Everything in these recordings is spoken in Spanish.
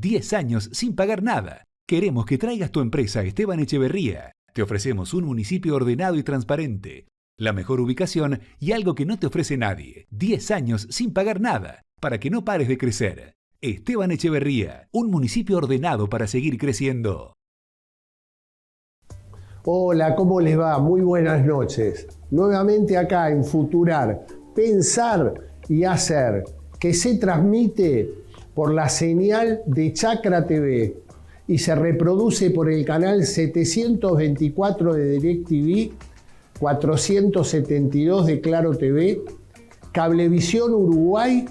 10 años sin pagar nada. Queremos que traigas tu empresa a Esteban Echeverría. Te ofrecemos un municipio ordenado y transparente, la mejor ubicación y algo que no te ofrece nadie. 10 años sin pagar nada, para que no pares de crecer. Esteban Echeverría, un municipio ordenado para seguir creciendo. Hola, ¿cómo les va? Muy buenas noches. Nuevamente acá en Futurar, pensar y hacer, que se transmite por la señal de Chacra TV y se reproduce por el canal 724 de DirecTV, 472 de Claro TV, Cablevisión Uruguay,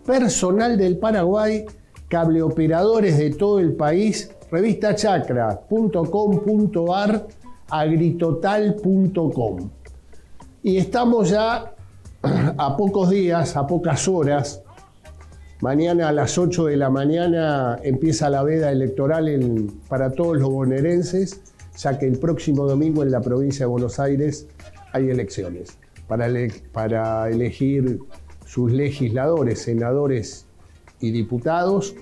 Personal del Paraguay, cableoperadores de todo el país, revistachacra.com.ar, agritotal.com. Y estamos ya a pocos días, a pocas horas. Mañana a las 8 de la mañana empieza la veda electoral para todos los bonaerenses, ya que el próximo domingo en la provincia de Buenos Aires hay elecciones para elegir sus legisladores, senadores y diputados,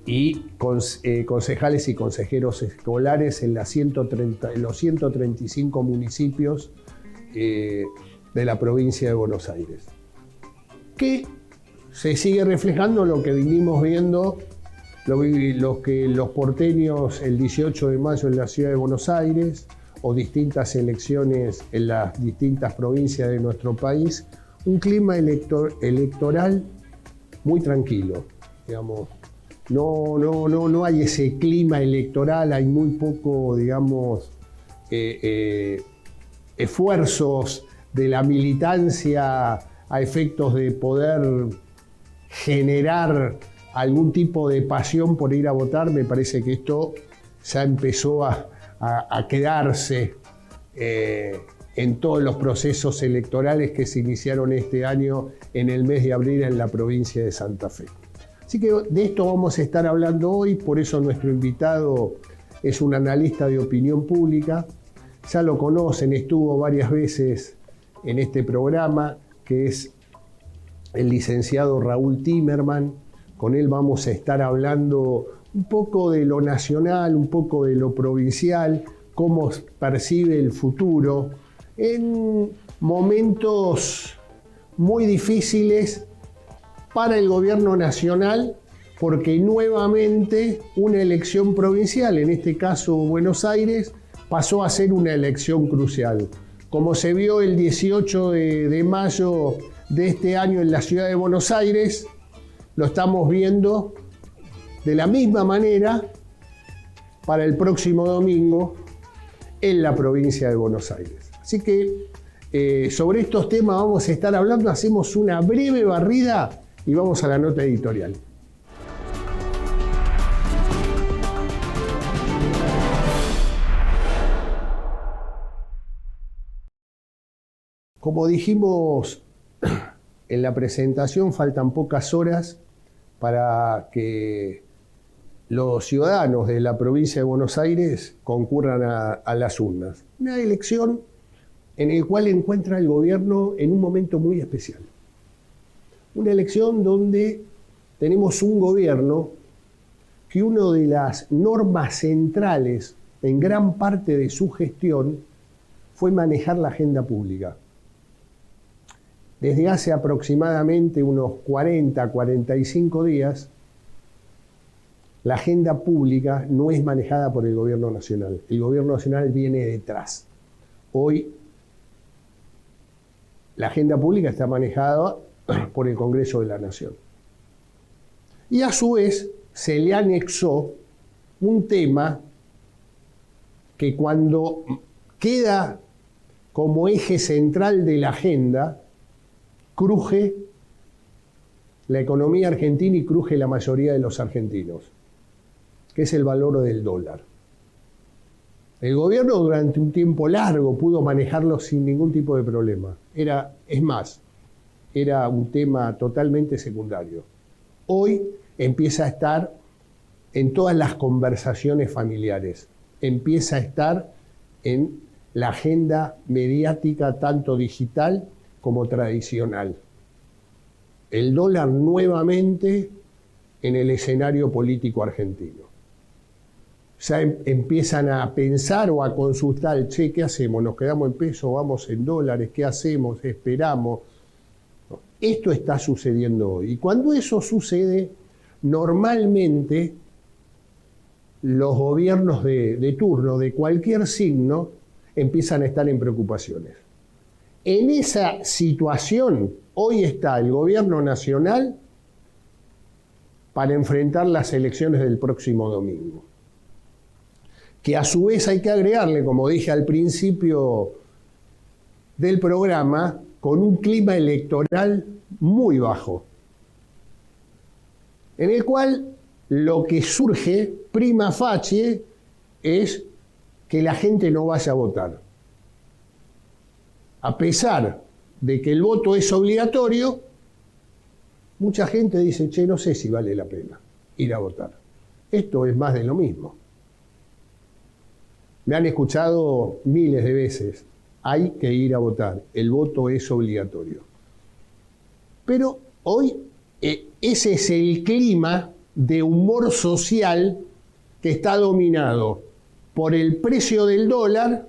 y concejales y consejeros escolares en los 135 municipios de la provincia de Buenos Aires. Que se sigue reflejando lo que vinimos viendo, los porteños el 18 de mayo en la ciudad de Buenos Aires, o distintas elecciones en las distintas provincias de nuestro país, un clima electoral muy tranquilo, digamos. No hay ese clima electoral, hay muy poco, digamos, esfuerzos de la militancia a efectos de poder generar algún tipo de pasión por ir a votar. Me parece que esto ya empezó a quedarse en todos los procesos electorales que se iniciaron este año en el mes de abril en la provincia de Santa Fe. Así que de esto vamos a estar hablando hoy, por eso nuestro invitado es un analista de opinión pública. Ya lo conocen, estuvo varias veces en este programa, que es el licenciado Raúl Timerman. Con él vamos a estar hablando un poco de lo nacional, un poco de lo provincial, cómo percibe el futuro en momentos muy difíciles para el gobierno nacional, porque nuevamente una elección provincial, en este caso Buenos Aires, pasó a ser una elección crucial. Como se vio el 18 de mayo de este año en la ciudad de Buenos Aires, lo estamos viendo de la misma manera para el próximo domingo en la provincia de Buenos Aires. Así que sobre estos temas vamos a estar hablando, hacemos una breve barrida y vamos a la nota editorial. Como dijimos en la presentación, faltan pocas horas para que los ciudadanos de la provincia de Buenos Aires concurran a las urnas. Una elección en la cual encuentra el gobierno en un momento muy especial. Una elección donde tenemos un gobierno que una de las normas centrales en gran parte de su gestión fue manejar la agenda pública. Desde hace aproximadamente unos 45 días, la agenda pública no es manejada por el gobierno nacional. El gobierno nacional viene detrás. Hoy, la agenda pública está manejada por el Congreso de la Nación. Y a su vez, se le anexó un tema que cuando queda como eje central de la agenda, cruje la economía argentina y cruje la mayoría de los argentinos, que es el valor del dólar. El gobierno durante un tiempo largo pudo manejarlo sin ningún tipo de problema. Era un tema totalmente secundario. Hoy empieza a estar en todas las conversaciones familiares, empieza a estar en la agenda mediática tanto digital como tradicional. El dólar nuevamente en el escenario político argentino. Ya empiezan a pensar o a consultar, che, ¿qué hacemos? ¿Nos quedamos en pesos? ¿Vamos en dólares? ¿Qué hacemos? ¿Esperamos? No, esto está sucediendo hoy. Y cuando eso sucede, normalmente los gobiernos de turno, de cualquier signo, empiezan a estar en preocupaciones. En esa situación, hoy está el gobierno nacional para enfrentar las elecciones del próximo domingo. Que a su vez hay que agregarle, como dije al principio del programa, con un clima electoral muy bajo, en el cual lo que surge prima facie es que la gente no vaya a votar. A pesar de que el voto es obligatorio, mucha gente dice, che, no sé si vale la pena ir a votar. Esto es más de lo mismo. Me han escuchado miles de veces, hay que ir a votar, el voto es obligatorio. Pero hoy ese es el clima de humor social que está dominado por el precio del dólar,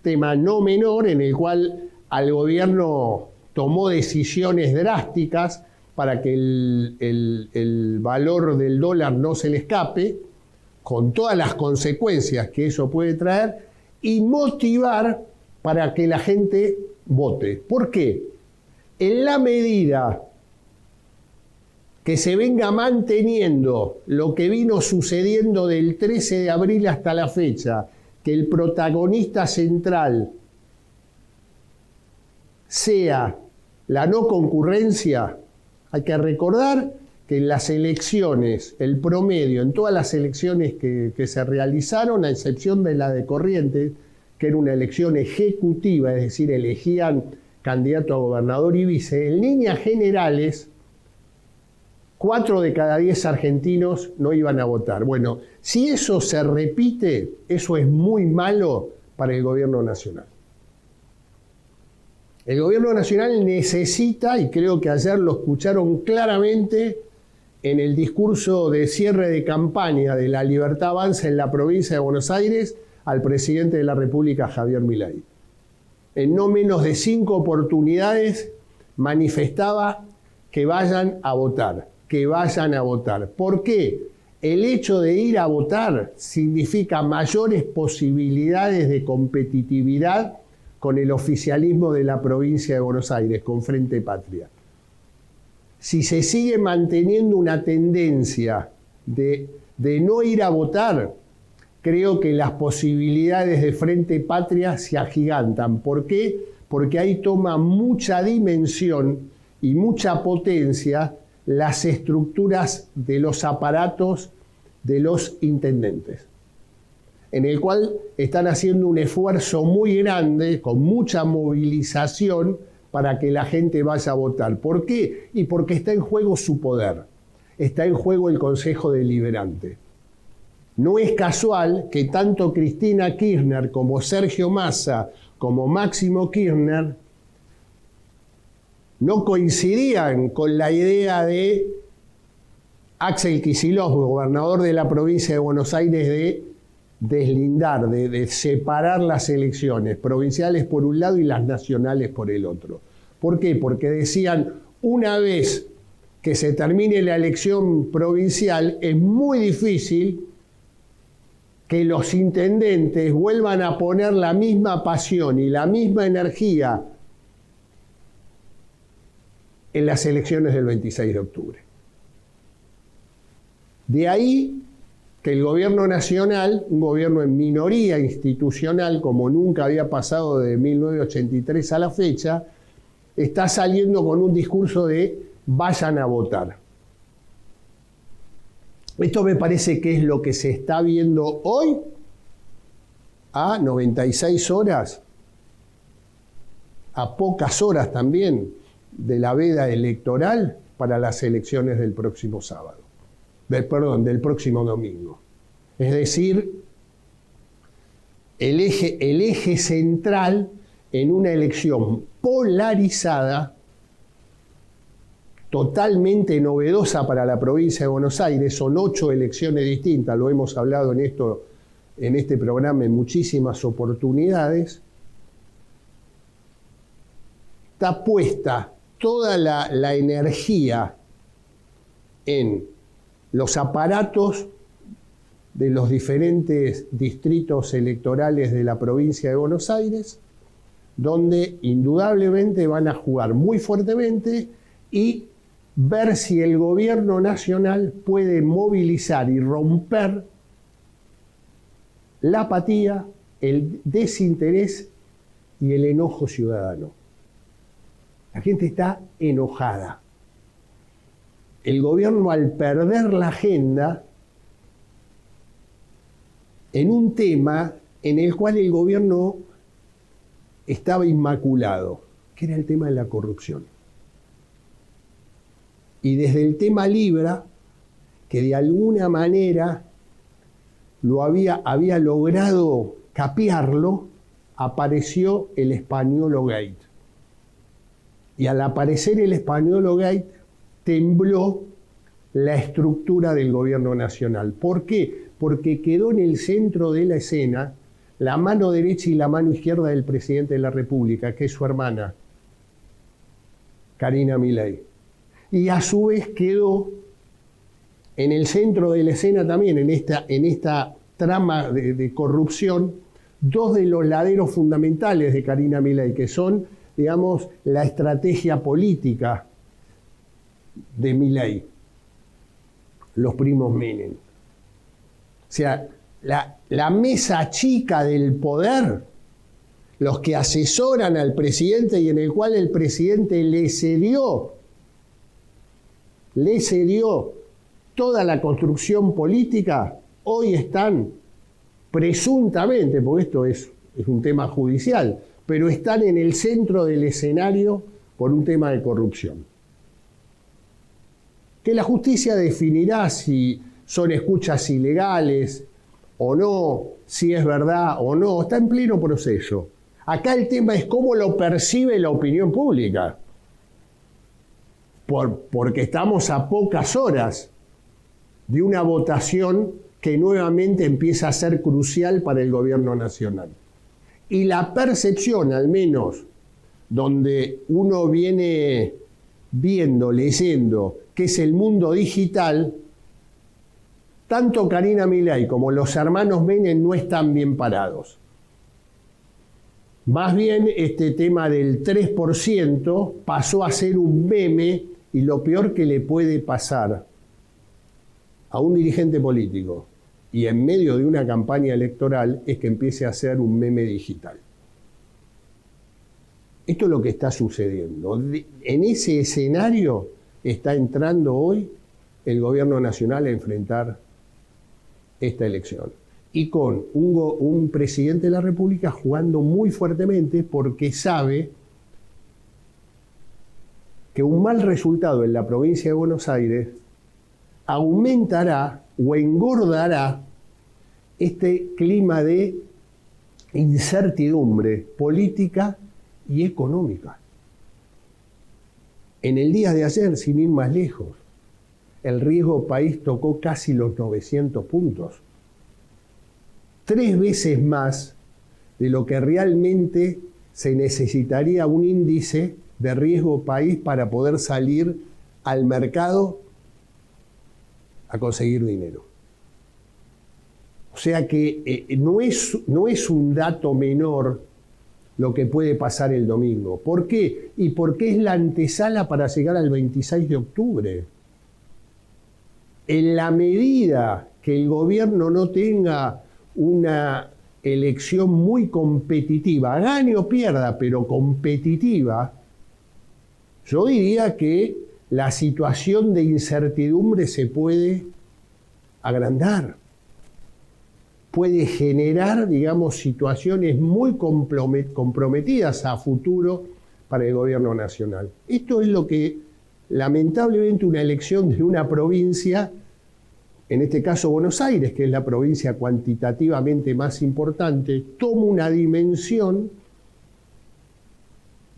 tema no menor en el cual al gobierno tomó decisiones drásticas para que el valor del dólar no se le escape, con todas las consecuencias que eso puede traer, y motivar para que la gente vote. ¿Por qué? En la medida que se venga manteniendo lo que vino sucediendo del 13 de abril hasta la fecha, que el protagonista central sea la no concurrencia, hay que recordar que en las elecciones, el promedio, en todas las elecciones que se realizaron, a excepción de la de Corrientes, que era una elección ejecutiva, es decir, elegían candidato a gobernador y vice, en líneas generales, 4 de cada 10 argentinos no iban a votar. Bueno, si eso se repite, eso es muy malo para el gobierno nacional. El gobierno nacional necesita, y creo que ayer lo escucharon claramente en el discurso de cierre de campaña de La Libertad Avanza en la provincia de Buenos Aires, al presidente de la República, Javier Milei. En no menos de 5 oportunidades manifestaba que vayan a votar, que vayan a votar. ¿Por qué? El hecho de ir a votar significa mayores posibilidades de competitividad con el oficialismo de la provincia de Buenos Aires, con Frente Patria. Si se sigue manteniendo una tendencia de no ir a votar, creo que las posibilidades de Frente Patria se agigantan. ¿Por qué? Porque ahí toma mucha dimensión y mucha potencia las estructuras de los aparatos de los intendentes, en el cual están haciendo un esfuerzo muy grande, con mucha movilización, para que la gente vaya a votar. ¿Por qué? Y porque está en juego su poder, está en juego el Consejo Deliberante. No es casual que tanto Cristina Kirchner como Sergio Massa como Máximo Kirchner no coincidían con la idea de Axel Kicillof, gobernador de la provincia de Buenos Aires, de deslindar, de separar las elecciones provinciales por un lado y las nacionales por el otro. ¿Por qué? Porque decían, una vez que se termine la elección provincial, es muy difícil que los intendentes vuelvan a poner la misma pasión y la misma energía en las elecciones del 26 de octubre. De ahí que el gobierno nacional, un gobierno en minoría institucional, como nunca había pasado de 1983 a la fecha, está saliendo con un discurso de vayan a votar. Esto me parece que es lo que se está viendo hoy, a 96 horas, a pocas horas también de la veda electoral para las elecciones del próximo sábado. Del próximo domingo. Es decir, el eje central en una elección polarizada totalmente novedosa para la provincia de Buenos Aires. Son 8 elecciones distintas, lo hemos hablado en este programa en muchísimas oportunidades. Está puesta toda la energía en los aparatos de los diferentes distritos electorales de la provincia de Buenos Aires, donde indudablemente van a jugar muy fuertemente y ver si el gobierno nacional puede movilizar y romper la apatía, el desinterés y el enojo ciudadano. La gente está enojada. El gobierno, al perder la agenda en un tema en el cual el gobierno estaba inmaculado, que era el tema de la corrupción. Y desde el tema Libra, que de alguna manera había logrado capearlo, apareció el Españolo Gate. Y al aparecer el Españolo Gate, tembló la estructura del gobierno nacional. ¿Por qué? Porque quedó en el centro de la escena la mano derecha y la mano izquierda del presidente de la República, que es su hermana, Karina Milei. Y a su vez quedó en el centro de la escena también, en esta trama de corrupción, 2 de los laderos fundamentales de Karina Milei, que son, digamos, la estrategia política de Milei, los primos Menem. O sea, la mesa chica del poder, los que asesoran al presidente y en el cual el presidente le cedió toda la construcción política, hoy están presuntamente, porque esto es un tema judicial, pero están en el centro del escenario por un tema de corrupción. Que la justicia definirá si son escuchas ilegales o no, si es verdad o no, está en pleno proceso. Acá el tema es cómo lo percibe la opinión pública. Porque estamos a pocas horas de una votación que nuevamente empieza a ser crucial para el gobierno nacional. Y la percepción, al menos, donde uno viene viendo, leyendo, que es el mundo digital, tanto Karina Milei como los hermanos Menem no están bien parados. Más bien este tema del 3% pasó a ser un meme, y lo peor que le puede pasar a un dirigente político y en medio de una campaña electoral es que empiece a ser un meme digital. Esto es lo que está sucediendo. En ese escenario está entrando hoy el gobierno nacional a enfrentar esta elección. Y con un presidente de la República jugando muy fuertemente porque sabe que un mal resultado en la provincia de Buenos Aires aumentará o engordará este clima de incertidumbre política y económica. En el día de ayer, sin ir más lejos, el riesgo país tocó casi los 900 puntos. 3 veces más de lo que realmente se necesitaría un índice de riesgo país para poder salir al mercado a conseguir dinero. O sea que no es un dato menor lo que puede pasar el domingo. ¿Por qué? Y porque es la antesala para llegar al 26 de octubre. En la medida que el gobierno no tenga una elección muy competitiva, gane o pierda, pero competitiva, yo diría que la situación de incertidumbre se puede agrandar. Puede generar, digamos, situaciones muy comprometidas a futuro para el gobierno nacional. Esto es lo que, lamentablemente, una elección de una provincia, en este caso Buenos Aires, que es la provincia cuantitativamente más importante, toma una dimensión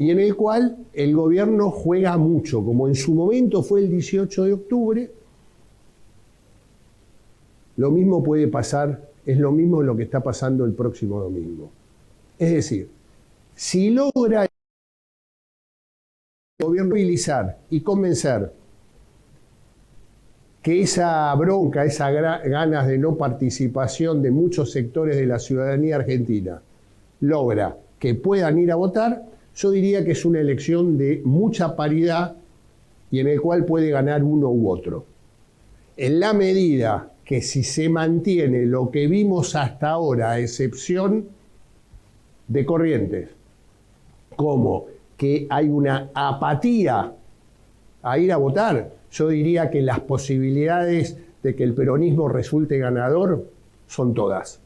y en el cual el gobierno juega mucho, como en su momento fue el 18 de octubre, lo mismo puede pasar, es lo mismo lo que está pasando el próximo domingo. Es decir, si logra el gobierno movilizar y convencer que esa bronca, esas ganas de no participación de muchos sectores de la ciudadanía argentina logra que puedan ir a votar, yo diría que es una elección de mucha paridad y en el cual puede ganar uno u otro. En la medida que si se mantiene lo que vimos hasta ahora, a excepción de Corrientes, como que hay una apatía a ir a votar, yo diría que las posibilidades de que el peronismo resulte ganador son todas.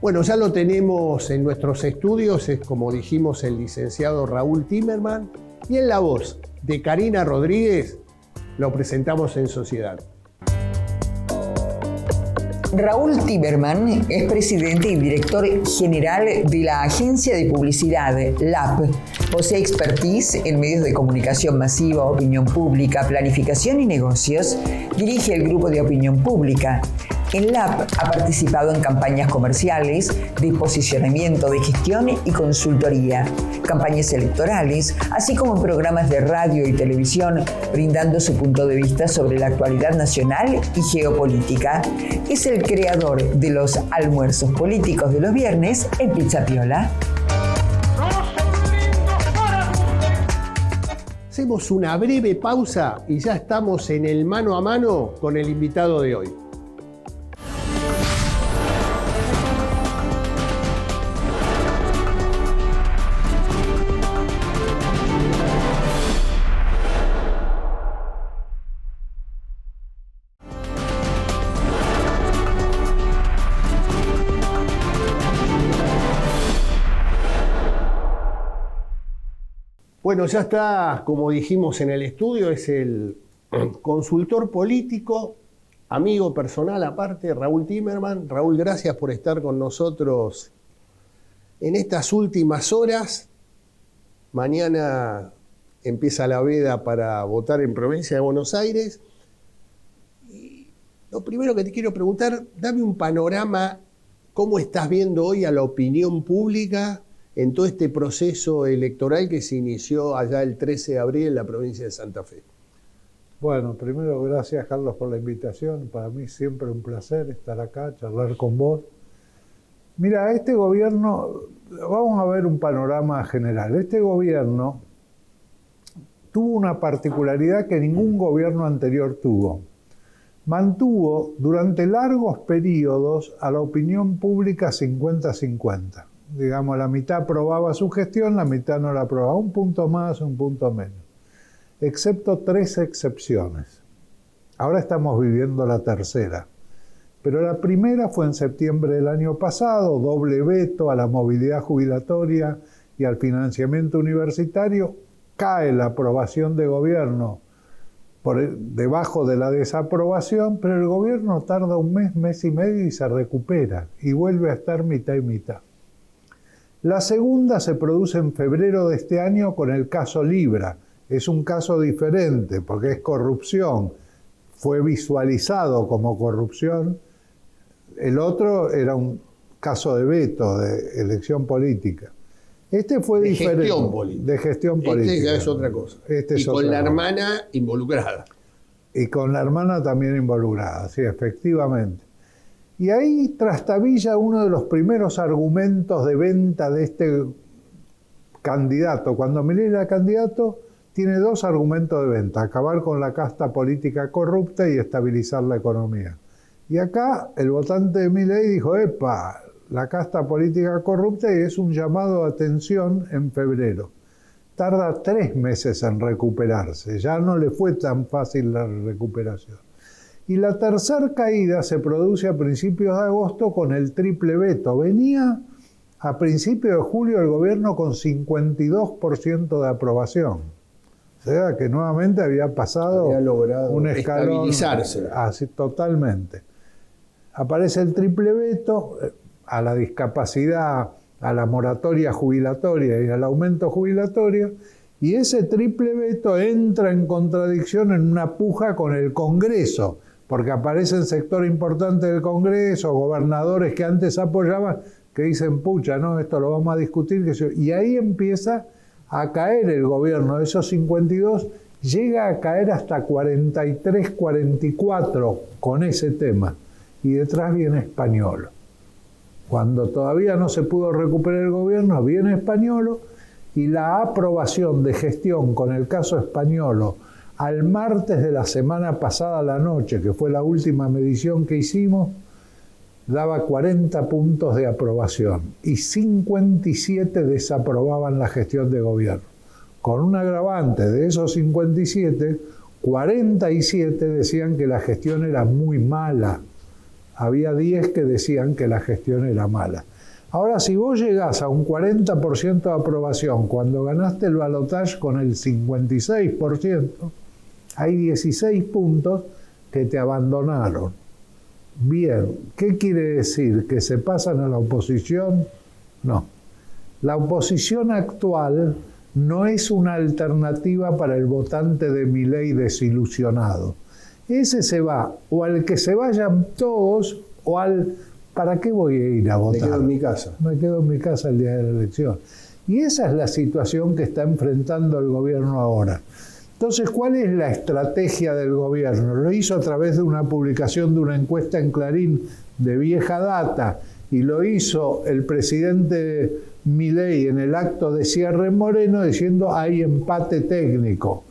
Bueno, ya lo tenemos en nuestros estudios, es como dijimos el licenciado Raúl Timerman, y en la voz de Karina Rodríguez lo presentamos en Sociedad. Raúl Timerman es presidente y director general de la agencia de publicidad LAP. Posee expertise en medios de comunicación masiva, opinión pública, planificación y negocios. Dirige el grupo de opinión pública. En LAP ha participado en campañas comerciales, de posicionamiento, de gestión y consultoría, campañas electorales, así como en programas de radio y televisión, brindando su punto de vista sobre la actualidad nacional y geopolítica. Es el creador de los almuerzos políticos de los viernes en Pizza Piola. Hacemos una breve pausa y ya estamos en el mano a mano con el invitado de hoy. Bueno, ya está, como dijimos en el estudio, es el consultor político, amigo personal aparte, Raúl Timerman. Raúl, gracias por estar con nosotros en estas últimas horas. Mañana empieza la veda para votar en Provincia de Buenos Aires. Y lo primero que te quiero preguntar, dame un panorama, ¿cómo estás viendo hoy a la opinión pública en todo este proceso electoral que se inició allá el 13 de abril en la provincia de Santa Fe? Bueno, primero gracias, Carlos, por la invitación. Para mí siempre un placer estar acá, charlar con vos. Mira, este gobierno, vamos a ver un panorama general. Este gobierno tuvo una particularidad que ningún gobierno anterior tuvo. Mantuvo durante largos periodos a la opinión pública 50-50. Digamos, la mitad aprobaba su gestión, la mitad no la aprobaba. Un punto más, un punto menos. Excepto 3 excepciones. Ahora estamos viviendo la tercera. Pero la primera fue en septiembre del año pasado, doble veto a la movilidad jubilatoria y al financiamiento universitario. Cae la aprobación de gobierno por debajo de la desaprobación, pero el gobierno tarda un mes, mes y medio y se recupera y vuelve a estar mitad y mitad. La segunda se produce en febrero de este año con el caso Libra. Es un caso diferente porque es corrupción. Fue visualizado como corrupción. El otro era un caso de veto, de elección política. Este fue diferente. Gestión política. De gestión política. Este ya es otra cosa. Y con la hermana involucrada. Y con la hermana también involucrada, sí, efectivamente. Y ahí trastabilla uno de los primeros argumentos de venta de este candidato. Cuando Milei era candidato, tiene 2 argumentos de venta: acabar con la casta política corrupta y estabilizar la economía. Y acá el votante de Milei dijo: epa, la casta política corrupta, y es un llamado de atención en febrero. Tarda 3 meses en recuperarse, ya no le fue tan fácil la recuperación. Y la tercera caída se produce a principios de agosto con el triple veto. Venía a principios de julio el gobierno con 52% de aprobación. O sea, que nuevamente había pasado había logrado un escalón. estabilizarse. Así, totalmente. Aparece el triple veto a la discapacidad, a la moratoria jubilatoria y al aumento jubilatorio, y ese triple veto entra en contradicción en una puja con el Congreso, porque aparecen sectores importantes del Congreso, gobernadores que antes apoyaban, que dicen, pucha, no, esto lo vamos a discutir, y ahí empieza a caer el gobierno. De esos 52 llega a caer hasta 43, 44 con ese tema, y detrás viene Españolo. Cuando todavía no se pudo recuperar el gobierno, viene Españolo, y la aprobación de gestión con el caso Españolo al martes de la semana pasada a la noche, que fue la última medición que hicimos, daba 40 puntos de aprobación y 57 desaprobaban la gestión de gobierno. Con un agravante de esos 57, 47 decían que la gestión era muy mala. Había 10 que decían que la gestión era mala. Ahora, si vos llegás a un 40% de aprobación cuando ganaste el balotaje con el 56%, hay 16 puntos que te abandonaron. Bien, ¿qué quiere decir? ¿Que se pasan a la oposición? No. La oposición actual no es una alternativa para el votante de Milei desilusionado. Ese se va, o al que se vayan todos, o al ¿para qué voy a ir a votar? Me quedo en mi casa. Me quedo en mi casa el día de la elección. Y esa es la situación que está enfrentando el gobierno ahora. Entonces, ¿cuál es la estrategia del gobierno? Lo hizo a través de una publicación de una encuesta en Clarín de vieja data, y lo hizo el presidente Milei en el acto de cierre en Moreno diciendo hay empate técnico.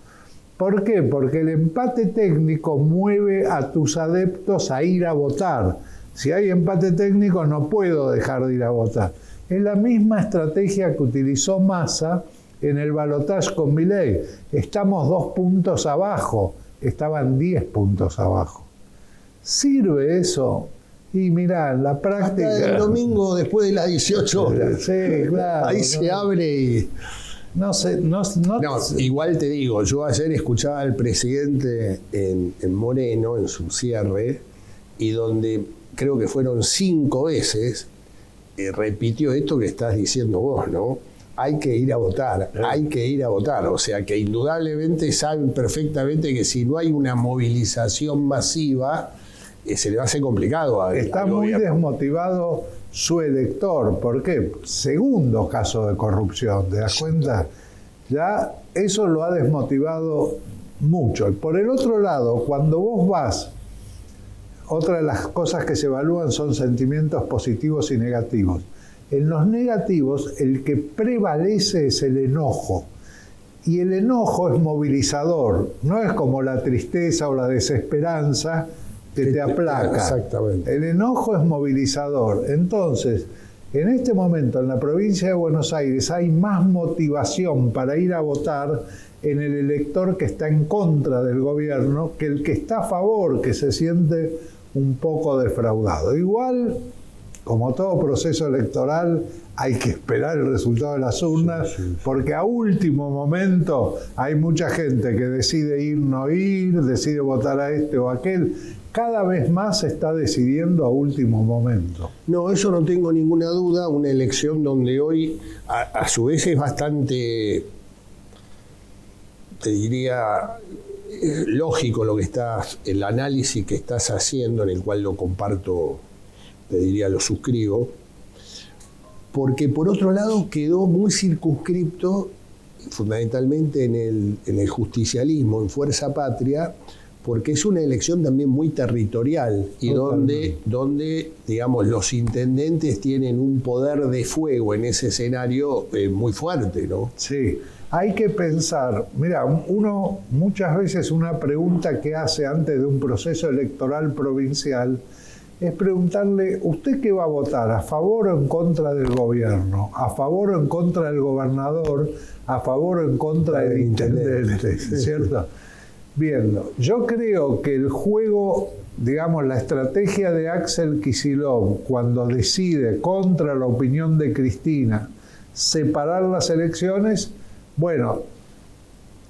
¿Por qué? Porque el empate técnico mueve a tus adeptos a ir a votar. Si hay empate técnico no puedo dejar de ir a votar. Es la misma estrategia que utilizó Massa en el balotaje con Milei. Estamos 2 puntos abajo, estaban 10 puntos abajo. ¿Sirve eso? Y mirá, en la práctica... Hasta el domingo después de las 18 horas. Sí, claro. Ahí se abre y... No sé, no, igual te digo, yo ayer escuchaba al presidente en Moreno, en su cierre, y donde creo que fueron 5 veces, repitió esto que estás diciendo vos, ¿no? Hay que ir a votar, hay que ir a votar. O sea que indudablemente saben perfectamente que si no hay una movilización masiva, se le va a hacer complicado. Está muy desmotivado su elector. ¿Por qué? Segundo caso de corrupción, ¿te das cuenta? Ya eso lo ha desmotivado mucho. Y por el otro lado, cuando vos vas, otra de las cosas que se evalúan son sentimientos positivos y negativos. En los negativos, el que prevalece es el enojo. Y el enojo es movilizador. No es como la tristeza o la desesperanza que te aplaca. Exactamente. El enojo es movilizador. Entonces, en este momento en la provincia de Buenos Aires hay más motivación para ir a votar en el elector que está en contra del gobierno que el que está a favor, que se siente un poco defraudado. Igual, como todo proceso electoral, hay que esperar el resultado de las urnas, porque a último momento hay mucha gente que decide ir, no ir, decide votar a este o a aquel. Cada vez más se está decidiendo a último momento. No, eso no tengo ninguna duda. Una elección donde hoy, a su vez, es bastante, te diría, lógico lo que estás, el análisis que estás haciendo, en el cual lo comparto, te diría, lo suscribo, porque por otro lado quedó muy circunscripto, fundamentalmente en el justicialismo, en Fuerza Patria, porque es una elección también muy territorial y donde, digamos, los intendentes tienen un poder de fuego en ese escenario muy fuerte, ¿no? Sí, hay que pensar, mira, uno muchas veces una pregunta que hace antes de un proceso electoral provincial es preguntarle, ¿usted qué va a votar? ¿A favor o en contra del gobierno? ¿A favor o en contra del gobernador? ¿A favor o en contra del intendente? ¿Cierto? Bien, yo creo que el juego, digamos, la estrategia de Axel Kicillof cuando decide contra la opinión de Cristina separar las elecciones, bueno,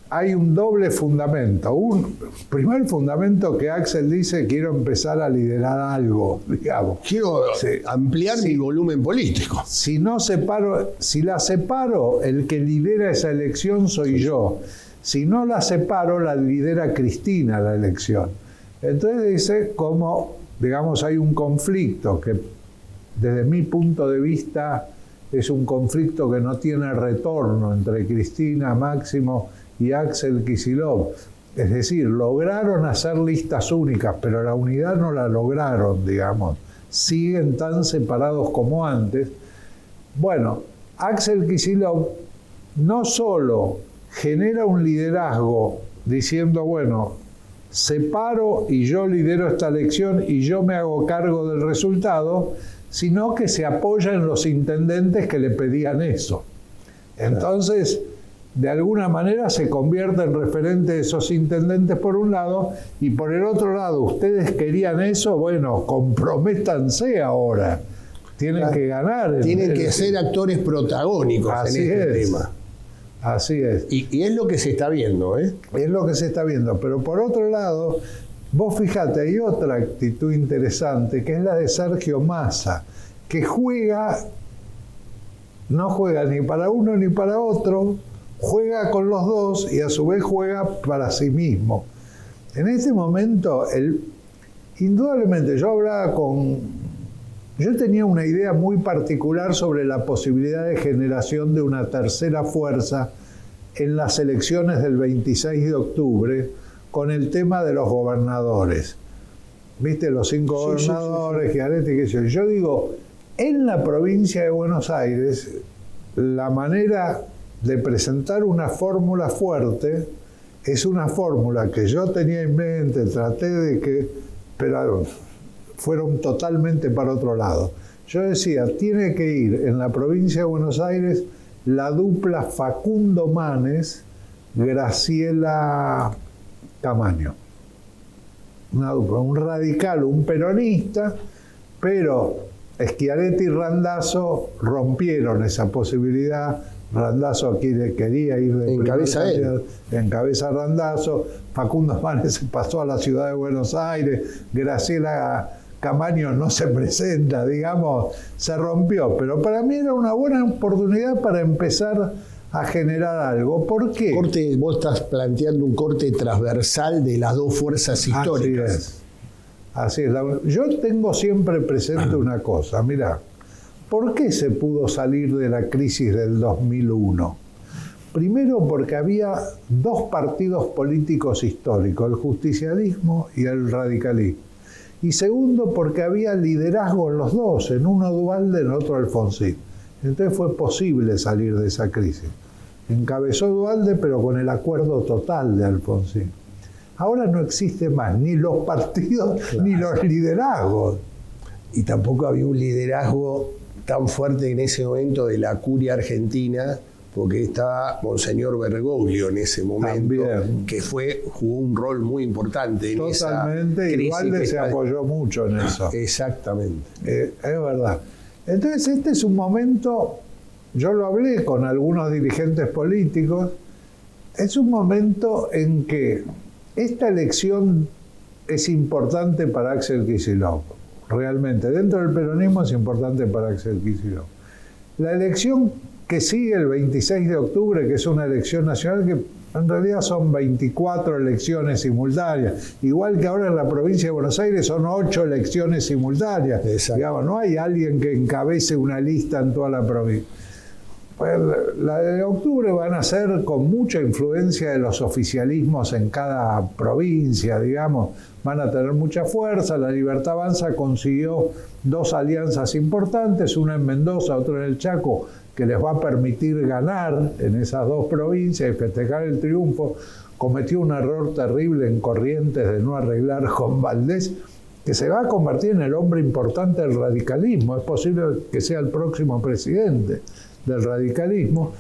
hay un doble fundamento. Un primer fundamento que Axel dice: quiero empezar a liderar algo, digamos. Quiero ampliar mi volumen político. Si la separo, el que lidera esa elección soy yo. Si no la separo, la lidera Cristina la elección. Entonces dice, como, digamos, hay un conflicto que desde mi punto de vista es un conflicto que no tiene retorno entre Cristina, Máximo y Axel Kicillof. Es decir, lograron hacer listas únicas, pero la unidad no la lograron, digamos. Siguen tan separados como antes. Bueno, Axel Kicillof no solo genera un liderazgo diciendo, bueno, separo y yo lidero esta elección y yo me hago cargo del resultado, sino que se apoya en los intendentes que le pedían eso. Entonces, de alguna manera se convierte en referente de esos intendentes por un lado, y por el otro lado, ustedes querían eso, bueno, comprométanse ahora. Tienen que ganar. Tienen que ser actores protagónicos en este tema. Así es. Y es lo que se está viendo, ¿eh? Es lo que se está viendo. Pero por otro lado, vos fíjate, hay otra actitud interesante, que es la de Sergio Massa, que no juega ni para uno ni para otro, juega con los dos y a su vez juega para sí mismo. En este momento, indudablemente, yo tenía una idea muy particular sobre la posibilidad de generación de una tercera fuerza en las elecciones del 26 de octubre con el tema de los gobernadores. ¿Viste? Los 5 gobernadores, Schiaretti, qué sé yo. Yo digo, en la provincia de Buenos Aires, la manera de presentar una fórmula fuerte es una fórmula que yo tenía en mente, traté de que, pero fueron totalmente para otro lado. Yo decía, tiene que ir en la provincia de Buenos Aires la dupla Facundo Manes, Graciela Camaño. Una dupla, un radical, un peronista, pero Schiaretti y Randazzo rompieron esa posibilidad. Randazzo aquí quería ir de encabeza Randazzo, Facundo Manes se pasó a la ciudad de Buenos Aires, Graciela Camaño no se presenta, digamos, se rompió. Pero para mí era una buena oportunidad para empezar a generar algo. ¿Por qué? Vos estás planteando un corte transversal de las dos fuerzas históricas. Así es. Yo tengo siempre presente una cosa, mirá, ¿por qué se pudo salir de la crisis del 2001? Primero porque había dos partidos políticos históricos, el justicialismo y el radicalismo. Y segundo porque había liderazgo en los dos, en uno Duhalde, en otro Alfonsín. Entonces fue posible salir de esa crisis. Encabezó Duhalde, pero con el acuerdo total de Alfonsín. Ahora no existe más ni los partidos ni los liderazgos. Y tampoco había un liderazgo tan fuerte en ese momento de la curia argentina, porque estaba Monseñor Bergoglio en ese momento, también, que jugó un rol muy importante en esa crisis. Totalmente, y Duhalde se apoyó mucho en eso. Exactamente. Es verdad. Entonces este es un momento, yo lo hablé con algunos dirigentes políticos, es un momento en que esta elección es importante para Axel Kicillof. Realmente, dentro del peronismo es importante para Axel Kicillof. La elección que sigue el 26 de octubre, que es una elección nacional, que en realidad son 24 elecciones simultáneas, igual que ahora en la provincia de Buenos Aires son 8 elecciones simultáneas. Digamos, no hay alguien que encabece una lista en toda la provincia. Pues la de octubre van a ser con mucha influencia de los oficialismos en cada provincia, digamos, van a tener mucha fuerza. La Libertad Avanza consiguió 2 alianzas importantes, una en Mendoza, otra en el Chaco, que les va a permitir ganar en esas 2 provincias y festejar el triunfo. Cometió un error terrible en Corrientes de no arreglar con Valdés, que se va a convertir en el hombre importante del radicalismo. Es posible que sea el próximo presidente del radicalismo.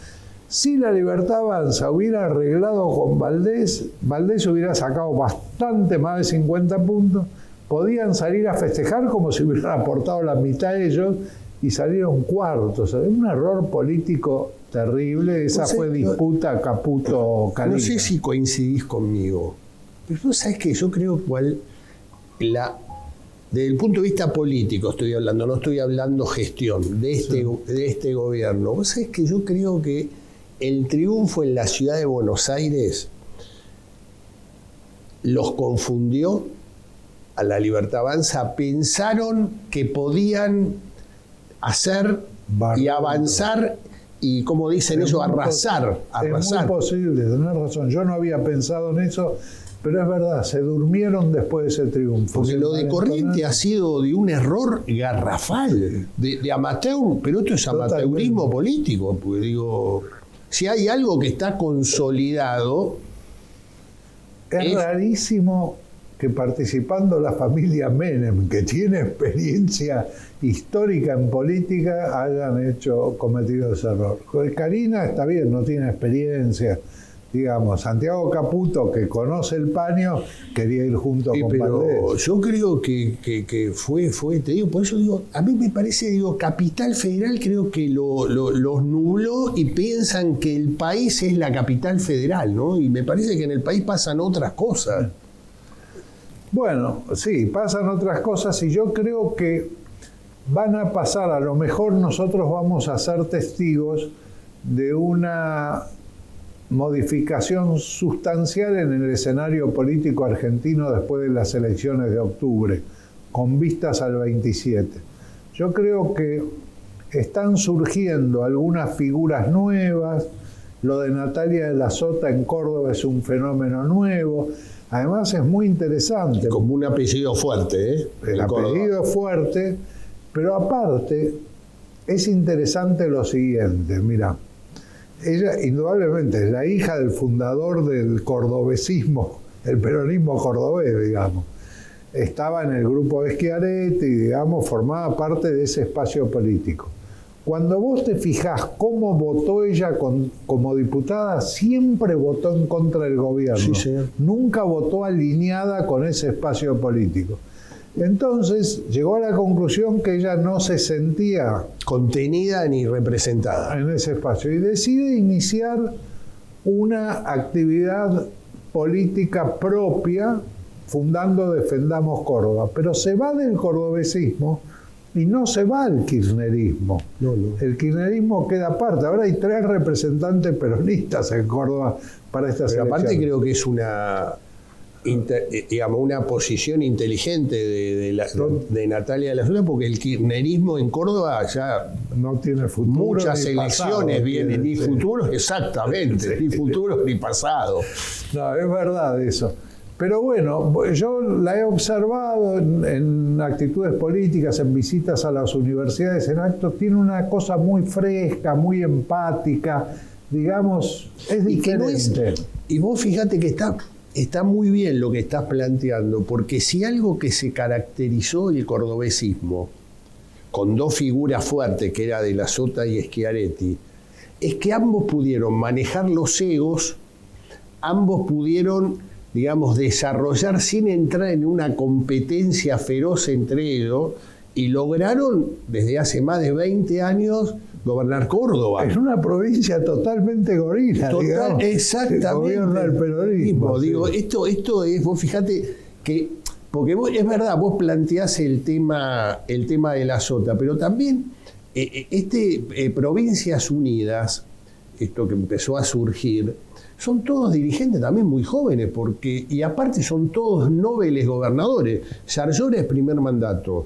Si la Libertad Avanza hubiera arreglado con Valdés, Valdés hubiera sacado bastante más de 50 puntos, podían salir a festejar como si hubieran aportado la mitad de ellos y salieron cuartos. Es un error político terrible. Esa fue disputa Caputo-Carina. No sé si coincidís conmigo, pero vos sabés que yo creo desde el punto de vista político estoy hablando, no estoy hablando gestión de este gobierno. Vos sabés que yo creo que el triunfo en la ciudad de Buenos Aires los confundió a la Libertad Avanza. Pensaron que podían hacer y avanzar y, como dicen ellos, arrasar. Es muy posible, tenés razón. Yo no había pensado en eso, pero es verdad, se durmieron después de ese triunfo. Porque lo de Corrientes ha sido de un error garrafal, de amateur, pero esto es amateurismo político. Porque digo, si hay algo que está consolidado... Es rarísimo que participando la familia Menem, que tiene experiencia histórica en política, hayan cometido ese error. Carina está bien, no tiene experiencia. Digamos, Santiago Caputo, que conoce el paño, quería ir junto con Valdés. Yo creo que fue, te digo, por eso digo, a mí me parece, Capital Federal creo que los nubló y piensan que el país es la capital federal, ¿no? Y me parece que en el país pasan otras cosas. Bueno, sí, pasan otras cosas y yo creo que van a pasar, a lo mejor nosotros vamos a ser testigos de una modificación sustancial en el escenario político argentino después de las elecciones de octubre, con vistas al 27. Yo creo que están surgiendo algunas figuras nuevas. Lo de Natalia de la Sota en Córdoba es un fenómeno nuevo. Además es muy interesante. Como un apellido fuerte, ¿eh? El apellido es fuerte, pero aparte es interesante lo siguiente, mira. Ella indudablemente es la hija del fundador del cordobesismo, el peronismo cordobés, digamos. Estaba en el grupo de Schiaretti, digamos, formaba parte de ese espacio político. Cuando vos te fijás cómo votó ella como diputada, siempre votó en contra del gobierno. Sí, nunca votó alineada con ese espacio político. Entonces llegó a la conclusión que ella no se sentía contenida ni representada en ese espacio y decide iniciar una actividad política propia fundando Defendamos Córdoba, pero se va del cordobesismo y no se va al kirchnerismo. No. El kirchnerismo queda aparte. Ahora hay 3 representantes peronistas en Córdoba para estas elecciones. Aparte creo que es una posición inteligente de Natalia de la Sota, porque el kirchnerismo en Córdoba ya no tiene futuro. Muchas elecciones vienen, ni futuro, exactamente, ni futuro ni pasado. No, es verdad eso. Pero bueno, yo la he observado en actitudes políticas, en visitas a las universidades, en actos, tiene una cosa muy fresca, muy empática, digamos, es diferente. Y vos fíjate que está muy bien lo que estás planteando, porque si algo que se caracterizó el cordobesismo, con 2 figuras fuertes, que era de la Sota y Schiaretti, es que ambos pudieron manejar los egos, ambos pudieron, digamos, desarrollar sin entrar en una competencia feroz entre ellos, y lograron desde hace más de 20 años gobernar Córdoba. Es una provincia totalmente gorila. Exactamente. Gobierna el peronismo. Sí. Digo, esto es, vos fíjate que, porque es verdad, vos planteás el tema de la Sota, pero también Provincias Unidas, esto que empezó a surgir, son todos dirigentes también muy jóvenes, y aparte son todos nobles gobernadores. Sarllora es primer mandato,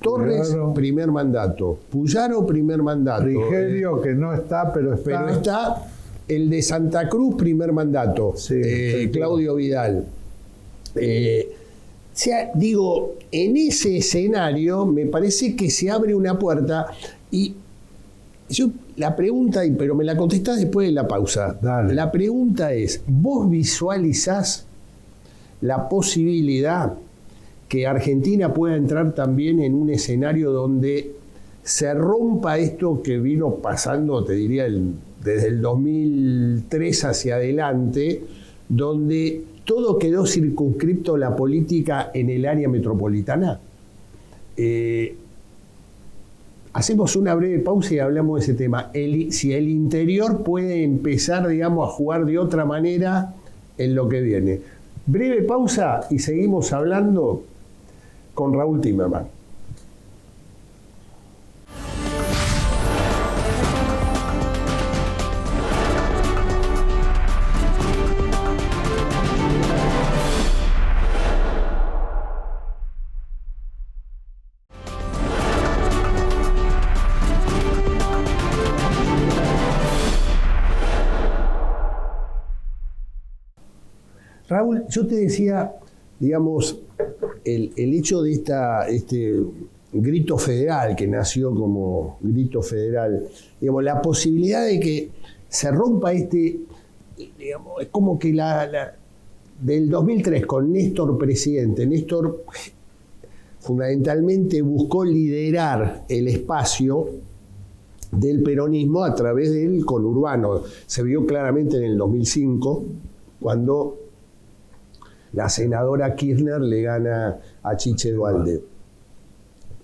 Torres, claro. Primer mandato, Puyaro, primer mandato. Frigerio, que no está, pero está. Pero está el de Santa Cruz, primer mandato, sí, Claudio Vidal. Digo, en ese escenario me parece que se abre una puerta, y yo la pregunta, pero me la contestás después de la pausa. Dale. La pregunta es, ¿vos visualizás la posibilidad que Argentina pueda entrar también en un escenario donde se rompa esto que vino pasando, te diría, desde el 2003 hacia adelante, donde todo quedó circunscripto la política en el área metropolitana? hacemos una breve pausa y hablamos de ese tema. Si el interior puede empezar, digamos, a jugar de otra manera en lo que viene. Breve pausa y seguimos hablando con Raúl Timerman. Raúl, yo te decía, digamos, el hecho de este grito federal, que nació como grito federal, digamos, la posibilidad de que se rompa digamos, es como que del 2003 con Néstor presidente, Néstor fundamentalmente buscó liderar el espacio del peronismo a través del conurbano. Se vio claramente en el 2005, cuando la senadora Kirchner le gana a Chiche Duhalde.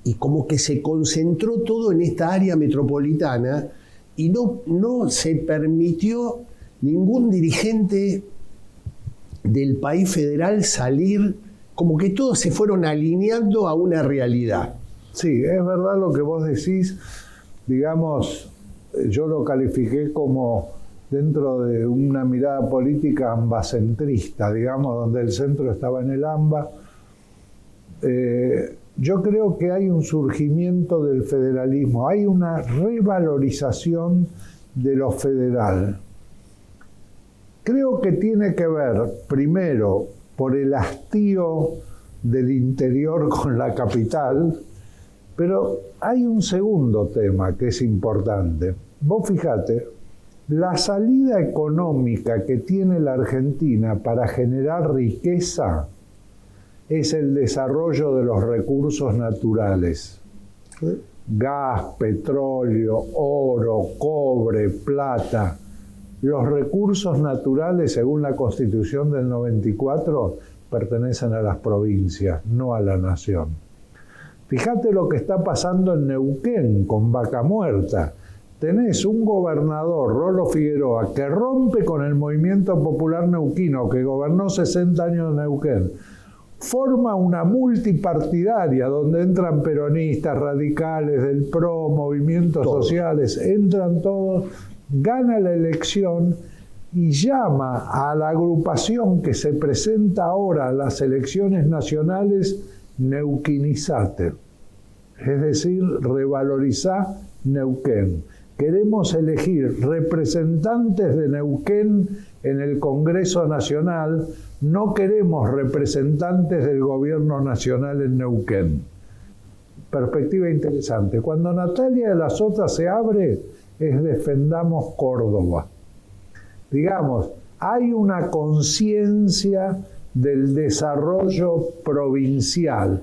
Y como que se concentró todo en esta área metropolitana y no se permitió ningún dirigente del país federal salir, como que todos se fueron alineando a una realidad. Sí, es verdad lo que vos decís. Digamos, yo lo califiqué como dentro de una mirada política ambacentrista, digamos, donde el centro estaba en el AMBA. Yo creo que hay un surgimiento del federalismo, hay una revalorización de lo federal. Creo que tiene que ver, primero, por el hastío del interior con la capital, pero hay un segundo tema que es importante. Vos fíjate, la salida económica que tiene la Argentina para generar riqueza es el desarrollo de los recursos naturales. Gas, petróleo, oro, cobre, plata. Los recursos naturales, según la Constitución del 94, pertenecen a las provincias, no a la nación. Fíjate lo que está pasando en Neuquén con Vaca Muerta. Tenés un gobernador, Rolo Figueroa, que rompe con el movimiento popular neuquino, que gobernó 60 años en Neuquén. Forma una multipartidaria donde entran peronistas, radicales, del PRO, movimientos sociales, entran todos, gana la elección y llama a la agrupación que se presenta ahora a las elecciones nacionales, neuquinizate. Es decir, revalorizá Neuquén. Queremos elegir representantes de Neuquén en el Congreso Nacional, no queremos representantes del gobierno nacional en Neuquén. Perspectiva interesante. Cuando Natalia de la Sota se abre, es Defendamos Córdoba. Digamos, hay una conciencia del desarrollo provincial.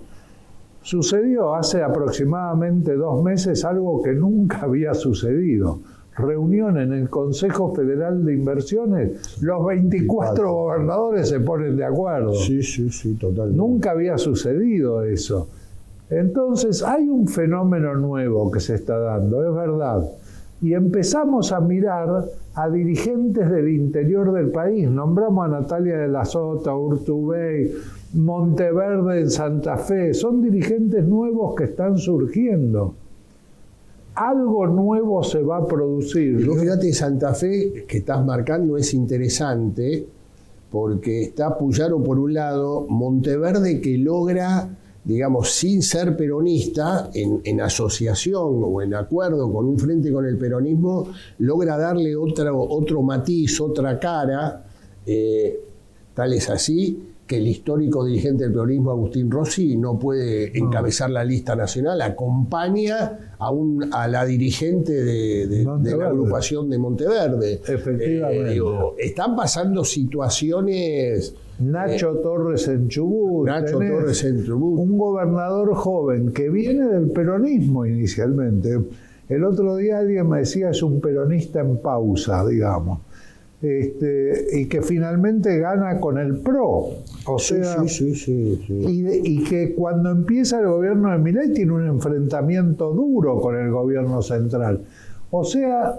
Sucedió hace aproximadamente 2 meses algo que nunca había sucedido. Reunión en el Consejo Federal de Inversiones, los 24 gobernadores se ponen de acuerdo. Sí, totalmente. Nunca había sucedido eso. Entonces hay un fenómeno nuevo que se está dando, es verdad. Y empezamos a mirar a dirigentes del interior del país. Nombramos a Natalia de la Sota, Urtubey, Monteverde en Santa Fe. Son dirigentes nuevos que están surgiendo. Algo nuevo se va a producir. Pero fíjate, Santa Fe, que estás marcando, es interesante, porque está Puyaro por un lado, Monteverde que logra, digamos, sin ser peronista, en asociación o en acuerdo con un frente con el peronismo, logra darle otro matiz, otra cara, tal es así que el histórico dirigente del peronismo, Agustín Rossi, no puede encabezar la lista nacional, acompaña a la dirigente de la agrupación de Monteverde. Efectivamente. Están pasando situaciones... Nacho Torres en Chubut. Un gobernador joven que viene del peronismo inicialmente. El otro día alguien me decía, es un peronista en pausa, digamos. y que finalmente gana con el PRO. O sea, sí. Y que cuando empieza el gobierno de Milei tiene un enfrentamiento duro con el gobierno central. O sea,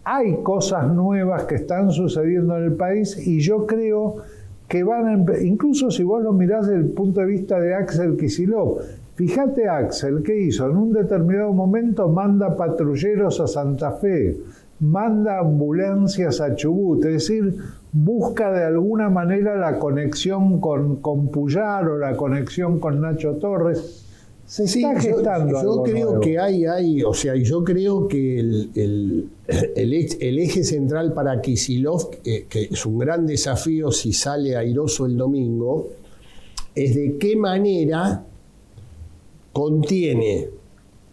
hay cosas nuevas que están sucediendo en el país y yo creo que incluso si vos lo mirás desde el punto de vista de Axel Kicillof, fíjate Axel, ¿qué hizo? En un determinado momento manda patrulleros a Santa Fe, manda ambulancias a Chubut, es decir, busca de alguna manera la conexión con Puyar o la conexión con Nacho Torres. Se está gestando yo creo nuevo. que o sea, yo creo que el eje central para Kicillof, que es un gran desafío si sale airoso el domingo, es de qué manera contiene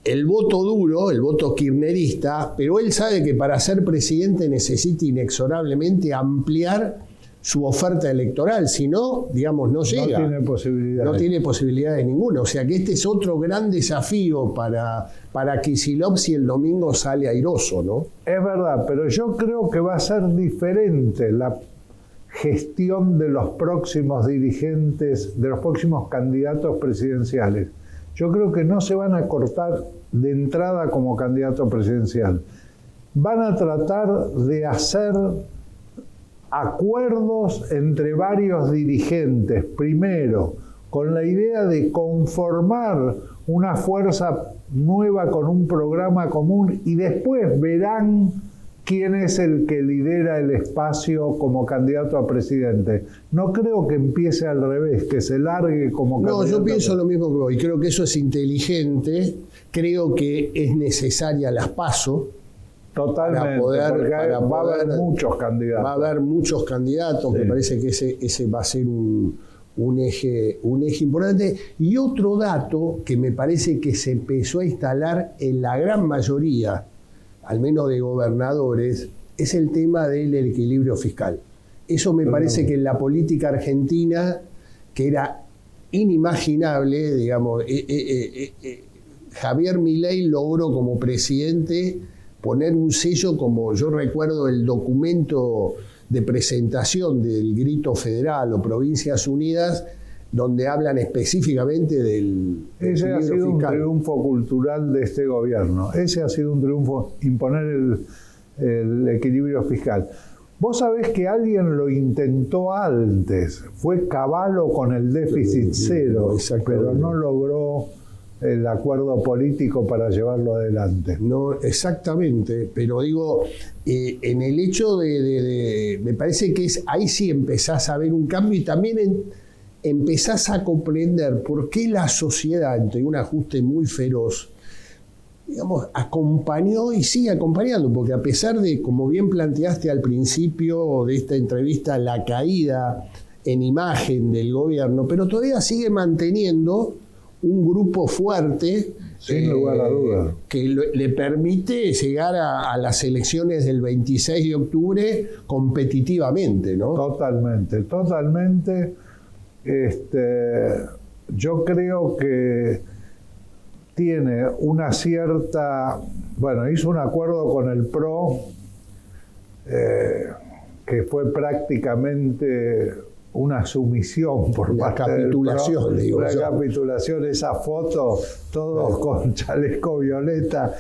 el voto duro, el voto kirchnerista, pero él sabe que para ser presidente necesita inexorablemente ampliar su oferta electoral, si no, digamos, no llega. No tiene posibilidades. No tiene posibilidades ninguna. O sea que este es otro gran desafío para Kicillof si el domingo sale airoso, ¿no? Es verdad, pero yo creo que va a ser diferente la gestión de los próximos dirigentes, de los próximos candidatos presidenciales. Yo creo que no se van a cortar de entrada como candidato presidencial. Van a tratar de hacer acuerdos entre varios dirigentes, primero, con la idea de conformar una fuerza nueva con un programa común y después verán quién es el que lidera el espacio como candidato a presidente. No creo que empiece al revés, que se largue como candidato. No, yo pienso lo mismo que vos, y creo que eso es inteligente, creo que es necesaria las PASO. Totalmente, porque va a haber muchos candidatos. Va a haber muchos candidatos, Sí. Me parece que ese va a ser un eje importante. Y otro dato que me parece que se empezó a instalar en la gran mayoría, al menos de gobernadores, es el tema del equilibrio fiscal. Eso me parece que en la política argentina, que era inimaginable, digamos, Javier Milei logró como presidente poner un sello, como yo recuerdo el documento de presentación del Grito Federal o Provincias Unidas, donde hablan específicamente del Ese ha sido fiscal. un triunfo cultural de este gobierno. Ese ha sido un triunfo, imponer el equilibrio fiscal. Vos sabés que alguien lo intentó antes, fue Cavallo con el déficit cero, pero no logró el acuerdo político para llevarlo adelante. No, exactamente, pero digo, en el hecho me parece que ahí sí empezás a ver un cambio y también empezás a comprender por qué la sociedad, ante un ajuste muy feroz, digamos, acompañó y sigue acompañando, porque a pesar de, como bien planteaste al principio de esta entrevista, la caída en imagen del gobierno, pero todavía sigue manteniendo un grupo fuerte, sin lugar a dudas, que le permite llegar a las elecciones del 26 de octubre competitivamente, ¿no? Totalmente. Yo creo que tiene una cierta... Bueno, hizo un acuerdo con el PRO que fue prácticamente una sumisión por parte del PRO. Una capitulación, esa foto, todos con chaleco violeta.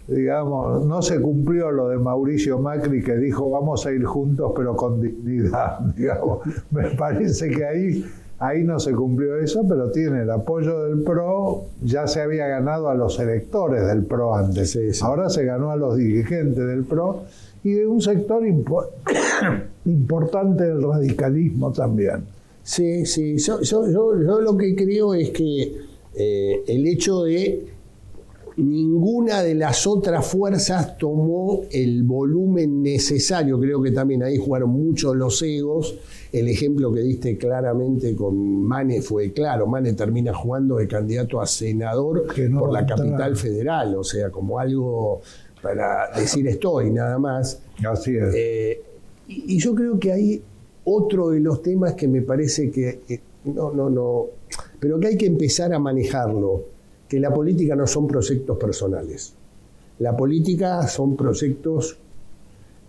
Digamos, no se cumplió lo de Mauricio Macri, que dijo vamos a ir juntos pero con dignidad. Digamos. Me parece que ahí no se cumplió eso, pero tiene el apoyo del PRO. Ya se había ganado a los electores del PRO antes. Sí. Ahora se ganó a los dirigentes del PRO y de un sector importante del radicalismo también. Sí. Yo lo que creo es que el hecho de ninguna de las otras fuerzas tomó el volumen necesario. Creo que también ahí jugaron mucho los egos. El ejemplo que diste claramente con Mane fue claro. Mane termina jugando de candidato a senador por la capital federal, o sea, como algo para decir estoy, nada más. Así es. Y yo creo que hay otro de los temas que me parece que pero que hay que empezar a manejarlo, que la política no son proyectos personales. La política son proyectos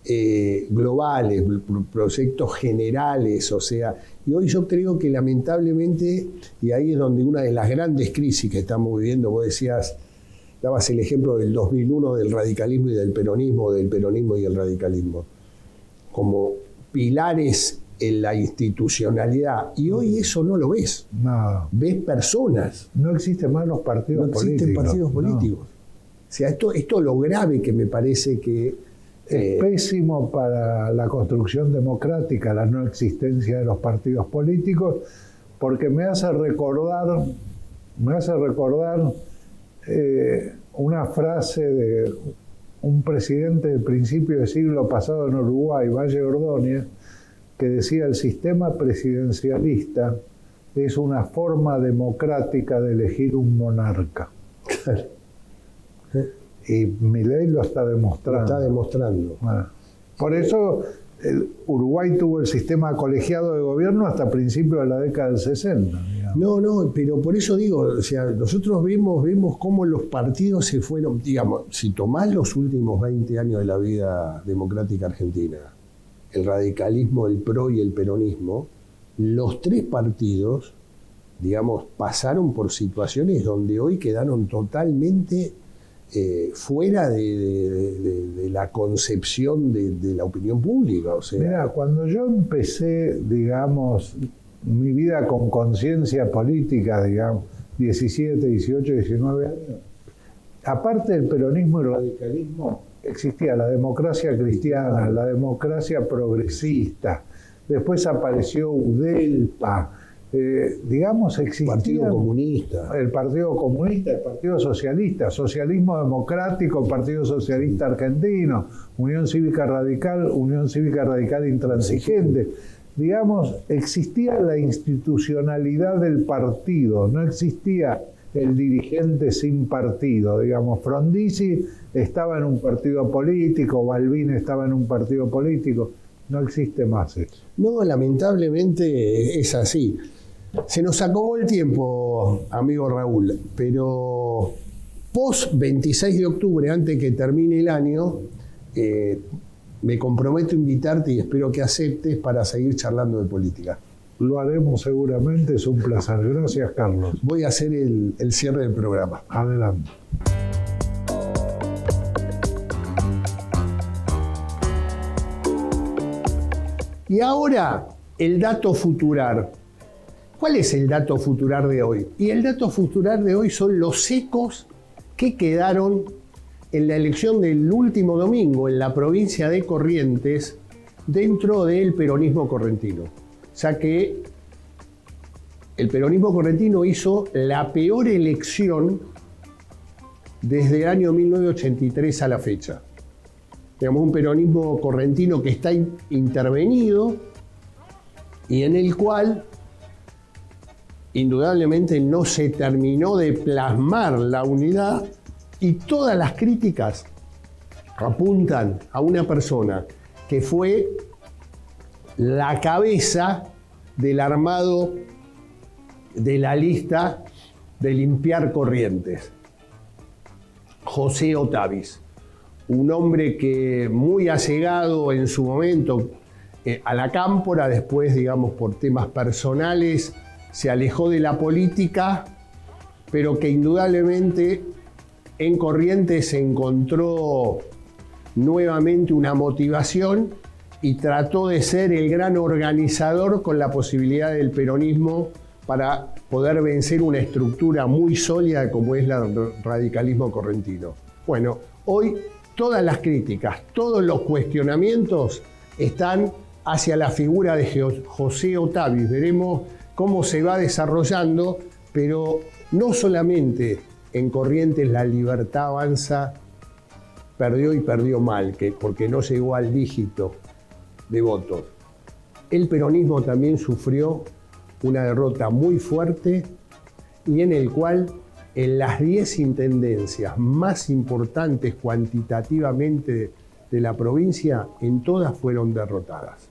globales, proyectos generales, o sea, y hoy yo creo que lamentablemente, y ahí es donde una de las grandes crisis que estamos viviendo, vos decías, dabas el ejemplo del 2001 del radicalismo y del peronismo y el radicalismo, como pilares en la institucionalidad, y hoy eso no lo ves. No. Ves personas. No existen más los partidos políticos. No existen partidos políticos. No. O sea, esto es lo grave que me parece que... Es pésimo para la construcción democrática la no existencia de los partidos políticos, porque me hace recordar una frase de un presidente del principio del siglo pasado en Uruguay, Valle Ordóñez, que decía: el sistema presidencialista es una forma democrática de elegir un monarca. Y Milei lo está demostrando. Lo está demostrando. Por eso Uruguay tuvo el sistema colegiado de gobierno hasta principios de la década del 60. Digamos. No, pero por eso digo, o sea, nosotros vemos cómo los partidos se fueron, digamos, si tomás los últimos 20 años de la vida democrática argentina, el radicalismo, el PRO y el peronismo, los tres partidos, digamos, pasaron por situaciones donde hoy quedaron totalmente fuera de la concepción de la opinión pública. O sea, mira, cuando yo empecé, digamos, mi vida con conciencia política, digamos, 17, 18, 19 años, aparte del peronismo y el radicalismo, existía la democracia cristiana, la democracia progresista, después apareció UDELPA, digamos, existía Partido Comunista. El Partido Comunista, el Partido Socialista, Socialismo Democrático, Partido Socialista Argentino, Unión Cívica Radical Intransigente. Digamos, existía la institucionalidad del partido, no existía el dirigente sin partido. Digamos, Frondizi estaba en un partido político, Balbín estaba en un partido político. No existe más eso. No, lamentablemente es así. Se nos acabó el tiempo, amigo Raúl, pero post 26 de octubre, antes que termine el año, me comprometo a invitarte y espero que aceptes para seguir charlando de política. Lo haremos seguramente, es un placer. Gracias, Carlos. Voy a hacer el cierre del programa. Adelante. Y ahora, el dato futurar. ¿Cuál es el dato futurar de hoy? Y el dato futurar de hoy son los ecos que quedaron en la elección del último domingo en la provincia de Corrientes dentro del peronismo correntino. O sea que el peronismo correntino hizo la peor elección desde el año 1983 a la fecha. Digamos, un peronismo correntino que está intervenido y en el cual indudablemente no se terminó de plasmar la unidad, y todas las críticas apuntan a una persona que fue la cabeza del armado de la lista de limpiar Corrientes, José Otavis. Un hombre que muy allegado en su momento a la Cámpora, después, digamos, por temas personales, se alejó de la política, pero que indudablemente en Corrientes encontró nuevamente una motivación y trató de ser el gran organizador con la posibilidad del peronismo para poder vencer una estructura muy sólida como es el radicalismo correntino. Bueno, hoy todas las críticas, todos los cuestionamientos están hacia la figura de José Otavis. Veremos cómo se va desarrollando, pero no solamente en Corrientes la Libertad Avanza perdió y perdió mal, porque no llegó al dígito de votos. El peronismo también sufrió una derrota muy fuerte y en el cual en las 10 intendencias más importantes cuantitativamente de la provincia, en todas fueron derrotadas.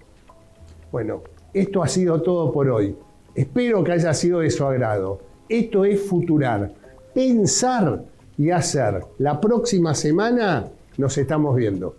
Bueno, esto ha sido todo por hoy. Espero que haya sido de su agrado. Esto es Futurar. Pensar y hacer. La próxima semana nos estamos viendo.